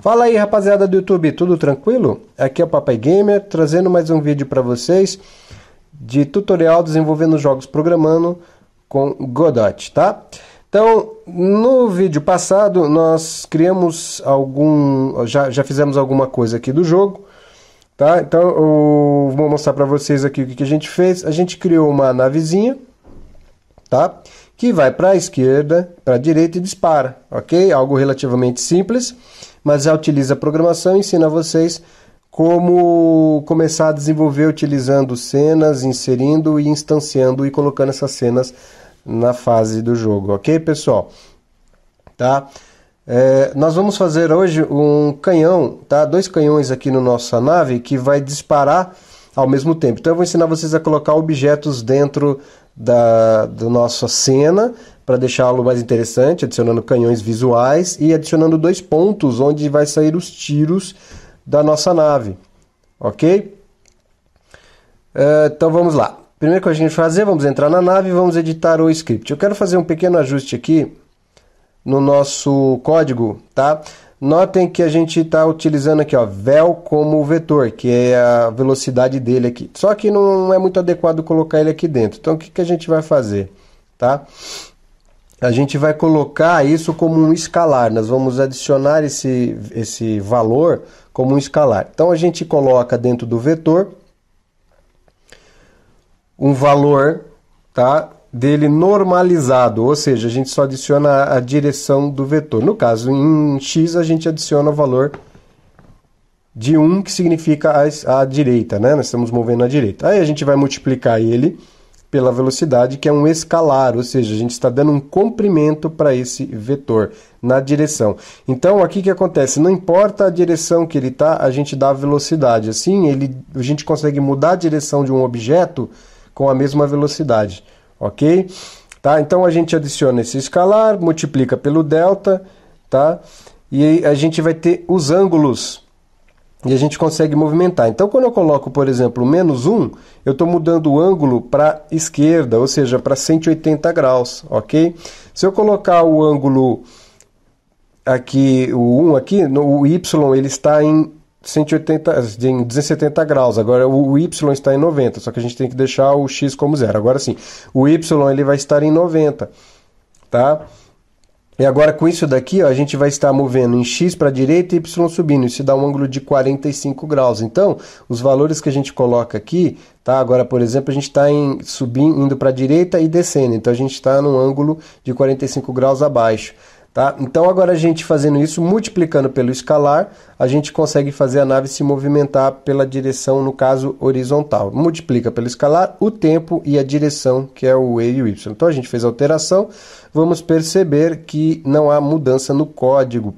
Fala aí, rapaziada do YouTube, tudo tranquilo? Aqui é o Papai Gamer, trazendo mais um vídeo para vocês de tutorial desenvolvendo jogos programando com Godot, tá? Então, no vídeo passado nós criamos já fizemos alguma coisa aqui do jogo, tá? Então eu vou mostrar para vocês aqui o que a gente fez. A gente criou uma navezinha, tá? Que vai para a esquerda, para a direita e dispara, ok? Algo relativamente simples, mas já utiliza a programação e ensina a vocês como começar a desenvolver utilizando cenas, inserindo e instanciando e colocando essas cenas na fase do jogo, ok, pessoal? Tá? Nós vamos fazer hoje um canhão, tá? Dois canhões aqui na nossa nave que vai disparar ao mesmo tempo. Então eu vou ensinar vocês a colocar objetos dentro da nossa cena para deixá-lo mais interessante, adicionando canhões visuais e adicionando 2 pontos onde vai sair os tiros da nossa nave, ok? Então vamos lá. Primeiro que a gente vai fazer, vamos entrar na nave e vamos editar o script. Eu quero fazer um pequeno ajuste aqui no nosso código, tá? Notem que a gente está utilizando aqui, ó, vel como vetor, que é a velocidade dele aqui. Só que não é muito adequado colocar ele aqui dentro. Então o que a gente vai fazer, tá? A gente vai colocar isso como um escalar. Nós vamos adicionar esse valor como um escalar. Então a gente coloca dentro do vetor um valor, tá, dele normalizado, ou seja, a gente só adiciona a direção do vetor. No caso, em x a gente adiciona o valor de 1, que significa a direita, né? Nós estamos movendo à direita. Aí a gente vai multiplicar ele pela velocidade, que é um escalar, ou seja, a gente está dando um comprimento para esse vetor na direção. Então, aqui o que acontece? Não importa a direção que ele está, a gente dá a velocidade. Assim, a gente consegue mudar a direção de um objeto com a mesma velocidade, ok? Tá? Então, a gente adiciona esse escalar, multiplica pelo delta, tá? E aí a gente vai ter os ângulos e a gente consegue movimentar. Então, quando eu coloco, por exemplo, -1, eu estou mudando o ângulo para a esquerda, ou seja, para 180 graus, ok? Se eu colocar o ângulo aqui, o 1 aqui, o Y ele está em 270 graus, agora o Y está em 90, só que a gente tem que deixar o X como 0. Agora sim, o Y ele vai estar em 90, tá? E agora com isso daqui, ó, a gente vai estar movendo em X para a direita e Y subindo. Isso dá um ângulo de 45 graus. Então, os valores que a gente coloca aqui, tá? Agora, por exemplo, a gente está subindo, indo para a direita e descendo. Então, a gente está num ângulo de 45 graus abaixo. Tá? Então, agora a gente fazendo isso, multiplicando pelo escalar, a gente consegue fazer a nave se movimentar pela direção, no caso, horizontal. Multiplica pelo escalar o tempo e a direção, que é o E e o Y. Então, a gente fez a alteração, vamos perceber que não há mudança no código,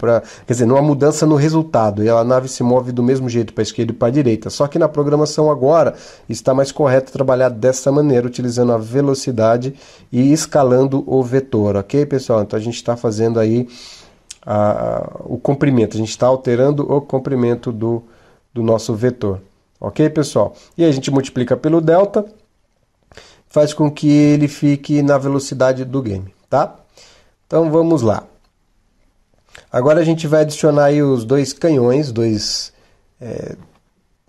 quer dizer, não há mudança no resultado, e a nave se move do mesmo jeito para a esquerda e para a direita. Só que na programação agora está mais correto trabalhar dessa maneira, utilizando a velocidade e escalando o vetor, ok, pessoal? Então, a gente está fazendo aí o comprimento, a gente está alterando o comprimento do nosso vetor, ok, pessoal? E aí a gente multiplica pelo delta, faz com que ele fique na velocidade do game, tá? Então vamos lá. Agora a gente vai adicionar aí os 2 canhões,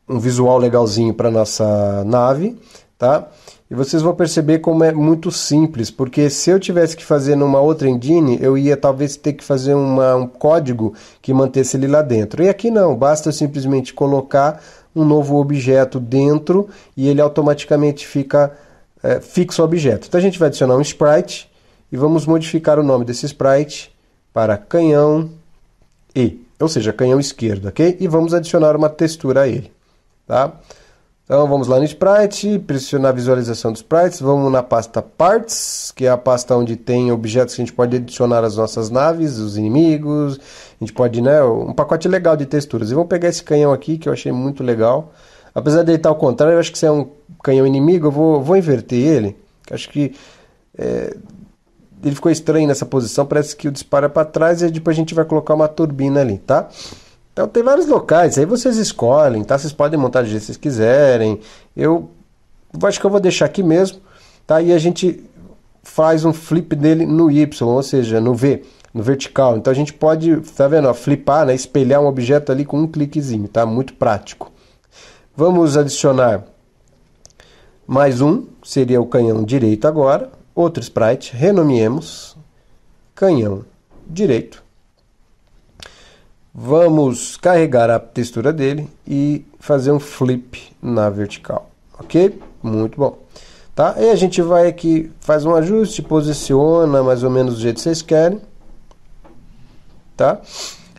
um visual legalzinho para nossa nave, tá? E vocês vão perceber como é muito simples, porque se eu tivesse que fazer numa outra engine, eu ia talvez ter que fazer um código que mantesse ele lá dentro. E aqui não, basta eu simplesmente colocar um novo objeto dentro e ele automaticamente fica fixo ao objeto. Então a gente vai adicionar um sprite e vamos modificar o nome desse sprite para canhão E, ou seja, canhão esquerdo, ok? E vamos adicionar uma textura a ele, tá? Então vamos lá no Sprite, pressionar a visualização dos sprites, vamos na pasta Parts, que é a pasta onde tem objetos que a gente pode adicionar às nossas naves, os inimigos, a gente pode, né, um pacote legal de texturas. E vamos pegar esse canhão aqui, que eu achei muito legal. Apesar de ele estar ao contrário, eu acho que se é um canhão inimigo, eu vou inverter ele, que acho que ele ficou estranho nessa posição, parece que o disparo é para trás e depois a gente vai colocar uma turbina ali, tá? Então tem vários locais, aí vocês escolhem, tá? Vocês podem montar do jeito que vocês quiserem. Eu acho que eu vou deixar aqui mesmo, tá? E a gente faz um flip dele no Y, ou seja, no V. no vertical. Então a gente pode, tá vendo, ó, flipar, né, espelhar um objeto ali com um cliquezinho, tá? Muito prático. Vamos adicionar mais um, seria o canhão direito agora, outro sprite, renomeemos canhão direito. Vamos carregar a textura dele e fazer um flip na vertical, ok? Muito bom. Tá? E a gente vai aqui, faz um ajuste, posiciona mais ou menos do jeito que vocês querem. Tá?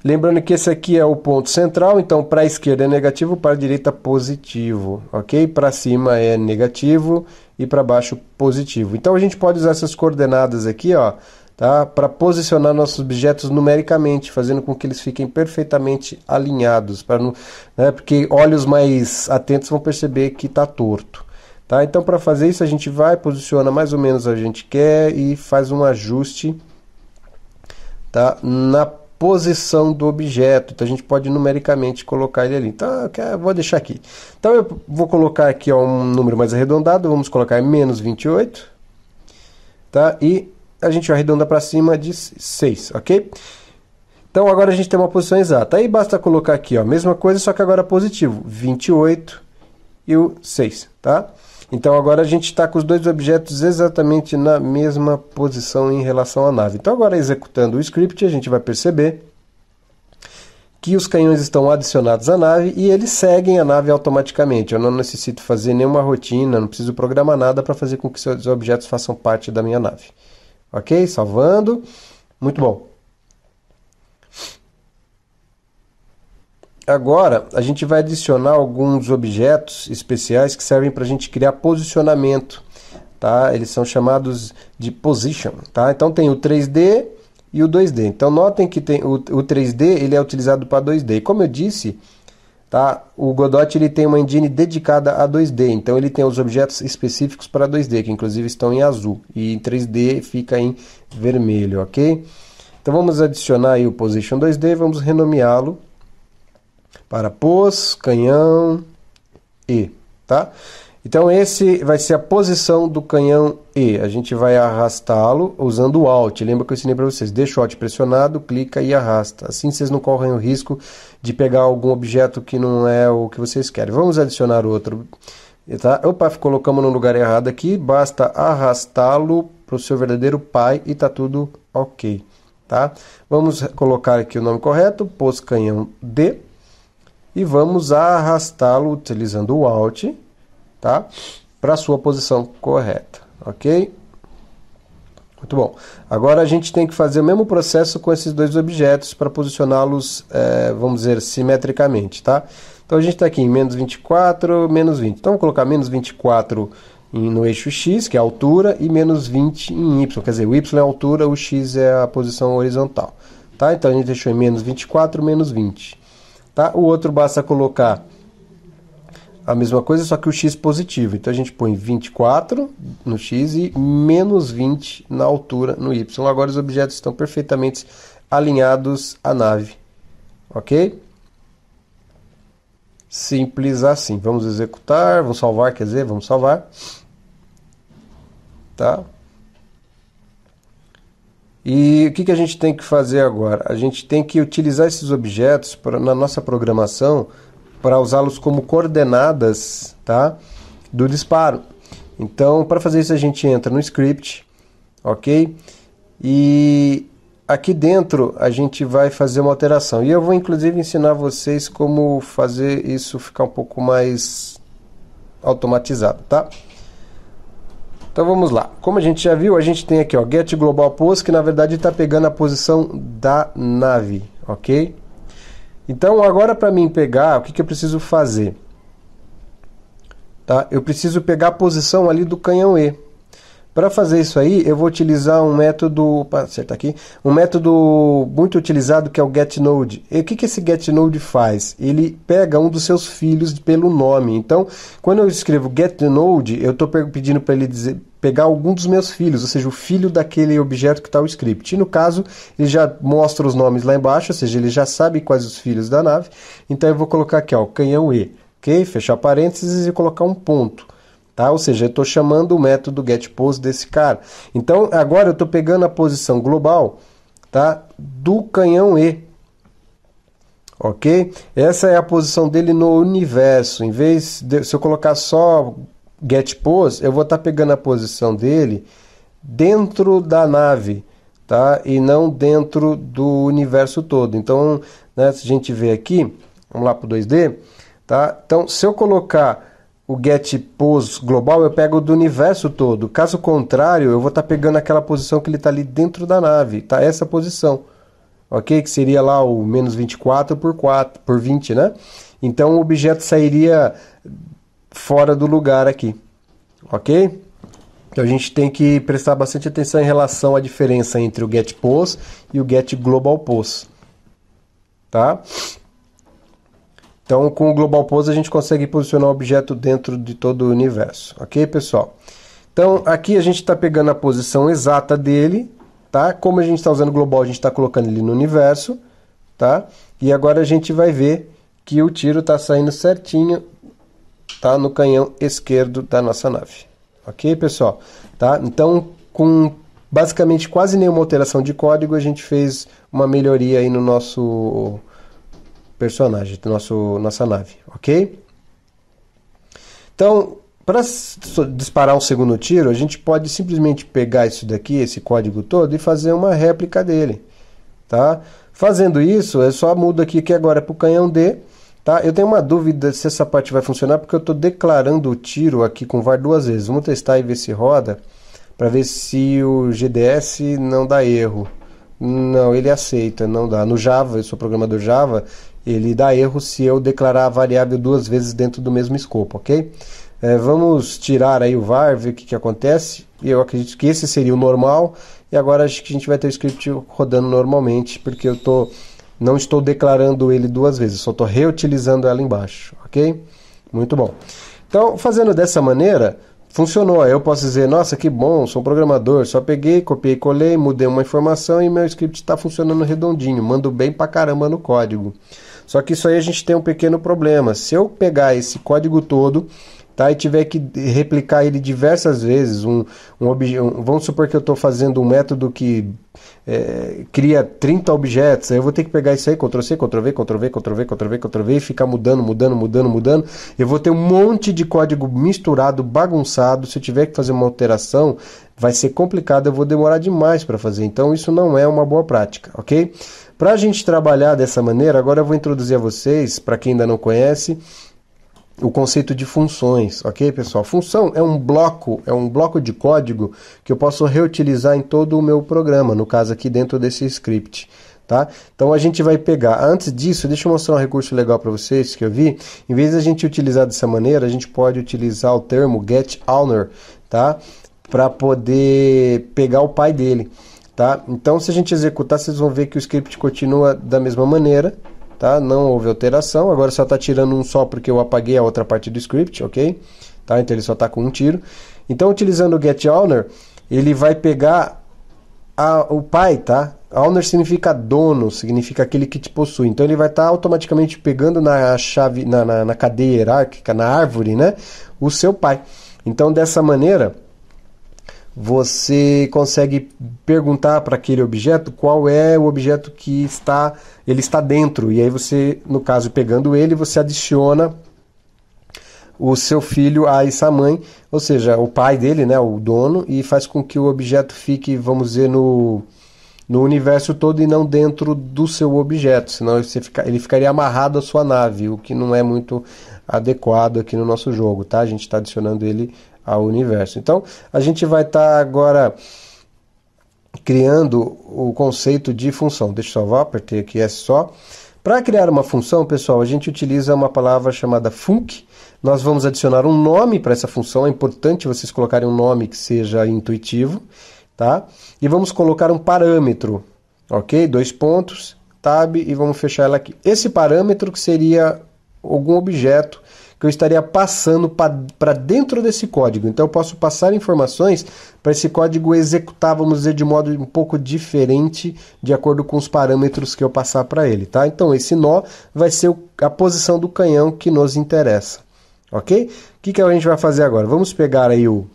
Lembrando que esse aqui é o ponto central, então para a esquerda é negativo, para a direita positivo, ok? Para cima é negativo e para baixo positivo. Então a gente pode usar essas coordenadas aqui, ó, tá? Para posicionar nossos objetos numericamente, fazendo com que eles fiquem perfeitamente alinhados, para não, né? Porque olhos mais atentos vão perceber que está torto. Tá? Então para fazer isso a gente vai, posiciona mais ou menos a gente quer e faz um ajuste, tá? Na posição do objeto. Então a gente pode numericamente colocar ele ali. Então eu vou deixar aqui. Então eu vou colocar aqui, ó, um número mais arredondado, vamos colocar menos 28, tá? E a gente arredonda para cima de 6, ok? Então agora a gente tem uma posição exata. Aí basta colocar aqui, ó, mesma coisa, só que agora positivo, 28 e o 6, tá? Então agora a gente está com os dois objetos exatamente na mesma posição em relação à nave. Então agora executando o script a gente vai perceber que os canhões estão adicionados à nave e eles seguem a nave automaticamente. Eu não necessito fazer nenhuma rotina, não preciso programar nada para fazer com que os objetos façam parte da minha nave. Ok? Salvando. Muito bom. Agora, a gente vai adicionar alguns objetos especiais que servem para a gente criar posicionamento, tá? Eles são chamados de position, tá? Então tem o 3D e o 2D. Então notem que tem o 3D, ele é utilizado para 2D. E como eu disse, tá? O Godot ele tem uma engine dedicada a 2D. Então ele tem os objetos específicos para 2D, que inclusive estão em azul. E em 3D fica em vermelho, ok? Então vamos adicionar aí o position 2D, vamos renomeá-lo para pos, canhão E, tá? Então esse vai ser a posição do canhão E. A gente vai arrastá-lo usando o Alt. Lembra que eu ensinei para vocês, deixa o Alt pressionado, clica e arrasta. Assim vocês não correm o risco de pegar algum objeto que não é o que vocês querem. Vamos adicionar outro, tá? Opa, colocamos no lugar errado aqui, basta arrastá-lo para o seu verdadeiro pai e tá tudo ok, tá? Vamos colocar aqui o nome correto, pos canhão D. E vamos arrastá-lo utilizando o Alt, tá? Para a sua posição correta, ok? Muito bom. Agora a gente tem que fazer o mesmo processo com esses dois objetos para posicioná-los, vamos dizer, simetricamente, tá? Então a gente está aqui em menos 24, menos 20. Então vamos colocar menos 24 no eixo X, que é a altura, e menos 20 em Y. Quer dizer, o Y é a altura, o X é a posição horizontal, tá? Então a gente deixou em menos 24, menos 20. Tá? O outro basta colocar a mesma coisa, só que o x positivo. Então a gente põe 24 no x e menos 20 na altura no y. Agora os objetos estão perfeitamente alinhados à nave. Ok? Simples assim. Vamos executar, vamos salvar, quer dizer, vamos salvar. Tá? E o que a gente tem que fazer agora? A gente tem que utilizar esses objetos na nossa programação para usá-los como coordenadas, tá? Do disparo. Então, para fazer isso a gente entra no script, ok? E aqui dentro a gente vai fazer uma alteração. E eu vou inclusive ensinar vocês como fazer isso ficar um pouco mais automatizado, tá? Então vamos lá. Como a gente já viu, a gente tem aqui, ó, get global pos, que na verdade está pegando a posição da nave, ok? Então agora para mim pegar, o que eu preciso fazer? Tá? Eu preciso pegar a posição ali do canhão E. Para fazer isso aí, eu vou utilizar um método, acertar aqui, um método muito utilizado que é o getNode. E o que esse getNode faz? Ele pega um dos seus filhos pelo nome. Então, quando eu escrevo getNode, eu estou pedindo para ele pegar algum dos meus filhos, ou seja, o filho daquele objeto que está o script. E no caso, ele já mostra os nomes lá embaixo, ou seja, ele já sabe quais os filhos da nave. Então eu vou colocar aqui, ó, canhão E, ok? Fechar parênteses e colocar um ponto. Tá? Ou seja, eu estou chamando o método getPos desse cara. Então, agora eu estou pegando a posição global, tá, do canhão E. Ok? Essa é a posição dele no universo. Em vez de se eu colocar só get pose, eu vou estar pegando a posição dele dentro da nave, tá? E não dentro do universo todo. Então, né, se a gente vê aqui, vamos lá para o 2D, tá? Então, se eu colocar o get pose global, eu pego do universo todo. Caso contrário, eu vou estar pegando aquela posição que ele está ali dentro da nave, tá? Essa posição. Ok? Que seria lá o menos 24 por 20, né? Então o objeto sairia fora do lugar aqui. Ok? Então a gente tem que prestar bastante atenção em relação à diferença entre o get pose e o get global pose. Tá? Então com o global pose a gente consegue posicionar o objeto dentro de todo o universo. Ok, pessoal? Então aqui a gente está pegando a posição exata dele. Tá? Como a gente está usando global, a gente está colocando ele no universo, tá? E agora a gente vai ver que o tiro está saindo certinho, tá? No canhão esquerdo da nossa nave. Ok, pessoal? Tá? Então, com basicamente quase nenhuma alteração de código, a gente fez uma melhoria aí no nosso personagem, nossa nave, ok? Então, para disparar um segundo tiro, a gente pode simplesmente pegar isso daqui, esse código todo, e fazer uma réplica dele. Tá? Fazendo isso, eu só mudo aqui que agora é para o canhão D. Tá? Eu tenho uma dúvida se essa parte vai funcionar, porque eu estou declarando o tiro aqui com var duas vezes. Vamos testar e ver se roda, para ver se o GDS não dá erro. Não, ele aceita, não dá. No Java, eu sou programador Java, ele dá erro se eu declarar a variável duas vezes dentro do mesmo escopo, ok? Vamos tirar aí o var, ver o que acontece. E eu acredito que esse seria o normal. E agora acho que a gente vai ter o script rodando normalmente, porque eu não estou declarando ele duas vezes, só estou reutilizando ela embaixo, ok? Muito bom. Então, fazendo dessa maneira, funcionou. Eu posso dizer, nossa, que bom, sou um programador. Só peguei, copiei, colei, mudei uma informação e meu script está funcionando redondinho. Mando bem pra caramba no código. Só que isso aí a gente tem um pequeno problema. Se eu pegar esse código todo, tá, e tiver que replicar ele diversas vezes, vamos supor que eu estou fazendo um método que cria 30 objetos, aí eu vou ter que pegar isso aí, Ctrl+C, Ctrl+V, Ctrl+V, Ctrl+V, Ctrl+V, Ctrl+V, e ficar mudando, eu vou ter um monte de código misturado, bagunçado. Se eu tiver que fazer uma alteração, vai ser complicado, eu vou demorar demais para fazer, então isso não é uma boa prática, ok? Para a gente trabalhar dessa maneira, agora eu vou introduzir a vocês, para quem ainda não conhece, o conceito de funções, ok, pessoal? Função é um bloco de código que eu posso reutilizar em todo o meu programa, no caso aqui dentro desse script, tá? Então a gente vai pegar, antes disso, deixa eu mostrar um recurso legal para vocês que eu vi. Em vez de a gente utilizar dessa maneira, a gente pode utilizar o termo getOwner, tá? Para poder pegar o pai dele, tá? Então se a gente executar, vocês vão ver que o script continua da mesma maneira. Tá? Não houve alteração, agora só está tirando um só porque eu apaguei a outra parte do script, ok? Tá? Então ele só está com um tiro. Então utilizando o getOwner, ele vai pegar o pai, tá? Owner significa dono, significa aquele que te possui. Então ele vai estar automaticamente pegando na chave, na cadeia hierárquica, na árvore, né? O seu pai. Então dessa maneira, você consegue perguntar para aquele objeto qual é o objeto que ele está dentro. E aí você, no caso, pegando ele, você adiciona o seu filho a essa mãe, ou seja, o pai dele, né, o dono, e faz com que o objeto fique, vamos dizer, no universo todo e não dentro do seu objeto, senão ele ficaria amarrado à sua nave, o que não é muito adequado aqui no nosso jogo, tá? A gente está adicionando ele ao universo. Então, a gente vai estar agora criando o conceito de função. Deixa eu salvar, apertei aqui S só. Para criar uma função, pessoal, a gente utiliza uma palavra chamada func. Nós vamos adicionar um nome para essa função. É importante vocês colocarem um nome que seja intuitivo, tá? E vamos colocar um parâmetro, ok? 2 pontos, tab, e vamos fechar ela aqui. Esse parâmetro que seria algum objeto que eu estaria passando para dentro desse código. Então eu posso passar informações para esse código executar, vamos dizer, de modo um pouco diferente, de acordo com os parâmetros que eu passar para ele, tá? Então esse nó vai ser a posição do canhão que nos interessa, ok? O que a gente vai fazer agora? Vamos pegar aí o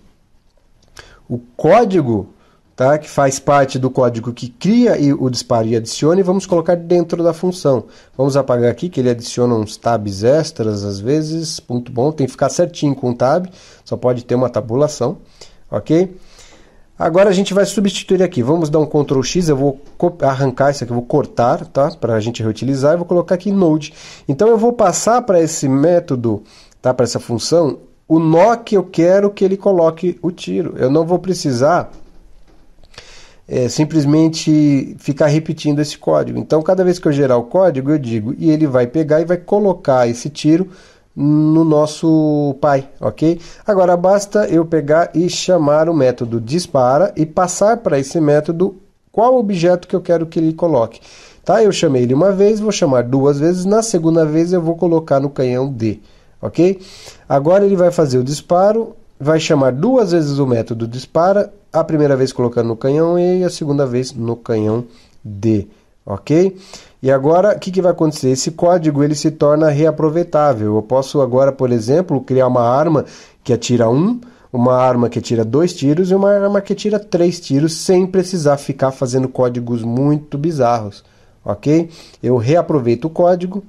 código tá? Que faz parte do código que cria o disparo e adiciona, e vamos colocar dentro da função. Vamos apagar aqui, que ele adiciona uns tabs extras, às vezes, muito bom, tem que ficar certinho com o tab, só pode ter uma tabulação, ok? Agora a gente vai substituir aqui, vamos dar um Ctrl X, eu vou arrancar isso aqui, eu vou cortar, tá? Para a gente reutilizar, e vou colocar aqui Node. Então eu vou passar para esse método, tá? Para essa função, o nó que eu quero que ele coloque o tiro. Eu não vou precisar simplesmente ficar repetindo esse código. Então cada vez que eu gerar o código, eu digo, e ele vai pegar e vai colocar esse tiro no nosso pai, ok? Agora basta eu pegar e chamar o método dispara e passar para esse método qual objeto que eu quero que ele coloque. Tá? Eu chamei ele uma vez, vou chamar duas vezes, na segunda vez eu vou colocar no canhão D, ok? Agora ele vai fazer o disparo, vai chamar duas vezes o método dispara, a primeira vez colocando no canhão E e a segunda vez no canhão D, ok? E agora, o que vai acontecer? Esse código ele se torna reaproveitável. Eu posso agora, por exemplo, criar uma arma que atira uma arma que atira 2 tiros e uma arma que atira 3 tiros, sem precisar ficar fazendo códigos muito bizarros, ok? Eu reaproveito o código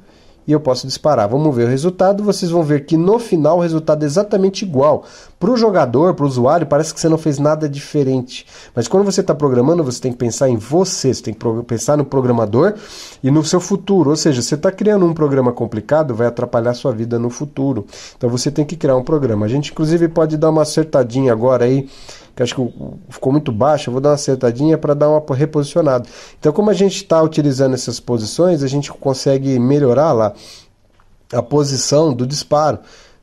e eu posso disparar. Vamos ver o resultado, vocês vão ver que no final o resultado é exatamente igual. Para o jogador, para o usuário, parece que você não fez nada diferente. Mas quando você está programando, você tem que pensar em você tem que pensar no programador e no seu futuro. Ou seja, você está criando um programa complicado, vai atrapalhar a sua vida no futuro. Então você tem que criar um programa. A gente inclusive pode dar uma acertadinha agora aí, que acho que ficou muito baixo, eu vou dar uma acertadinha para dar uma reposicionada. Então, como a gente está utilizando essas posições, a gente consegue melhorar lá a posição do disparo.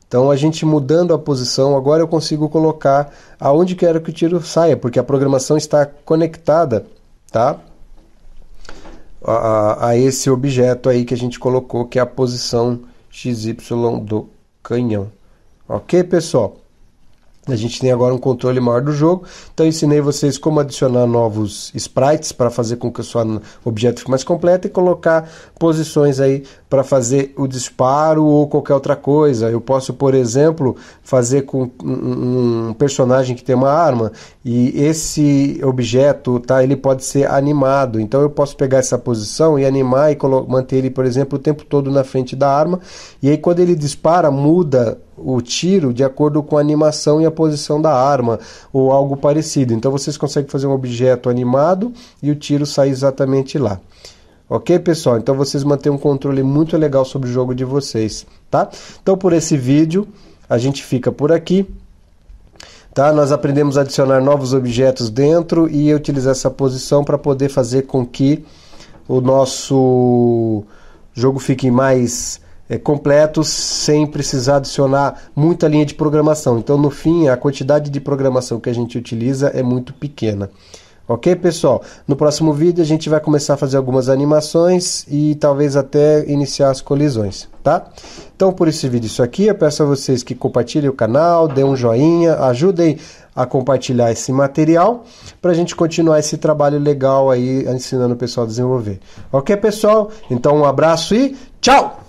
Então, a gente mudando a posição, agora eu consigo colocar aonde quero que o tiro saia, porque a programação está conectada, tá? A esse objeto aí que a gente colocou, que é a posição XY do canhão. Ok, pessoal? A gente tem agora um controle maior do jogo, então eu ensinei vocês como adicionar novos sprites para fazer com que o seu objeto fique mais completo e colocar posições aí para fazer o disparo ou qualquer outra coisa. Eu posso, por exemplo, fazer com um personagem que tem uma arma e esse objeto, tá, ele pode ser animado, então eu posso pegar essa posição e animar e manter ele, por exemplo, o tempo todo na frente da arma, e aí quando ele dispara, muda o tiro de acordo com a animação e a posição da arma, ou algo parecido. Então vocês conseguem fazer um objeto animado e o tiro sai exatamente lá. Ok, pessoal? Então vocês mantêm um controle muito legal sobre o jogo de vocês, tá? Então por esse vídeo, a gente fica por aqui. Tá? Nós aprendemos a adicionar novos objetos dentro e utilizar essa posição para poder fazer com que o nosso jogo fique mais completos sem precisar adicionar muita linha de programação. Então, no fim, a quantidade de programação que a gente utiliza é muito pequena. Ok, pessoal? No próximo vídeo a gente vai começar a fazer algumas animações e talvez até iniciar as colisões, tá? Então, por esse vídeo isso aqui, eu peço a vocês que compartilhem o canal, dêem um joinha, ajudem a compartilhar esse material para a gente continuar esse trabalho legal aí ensinando o pessoal a desenvolver. Ok, pessoal? Então, um abraço e tchau!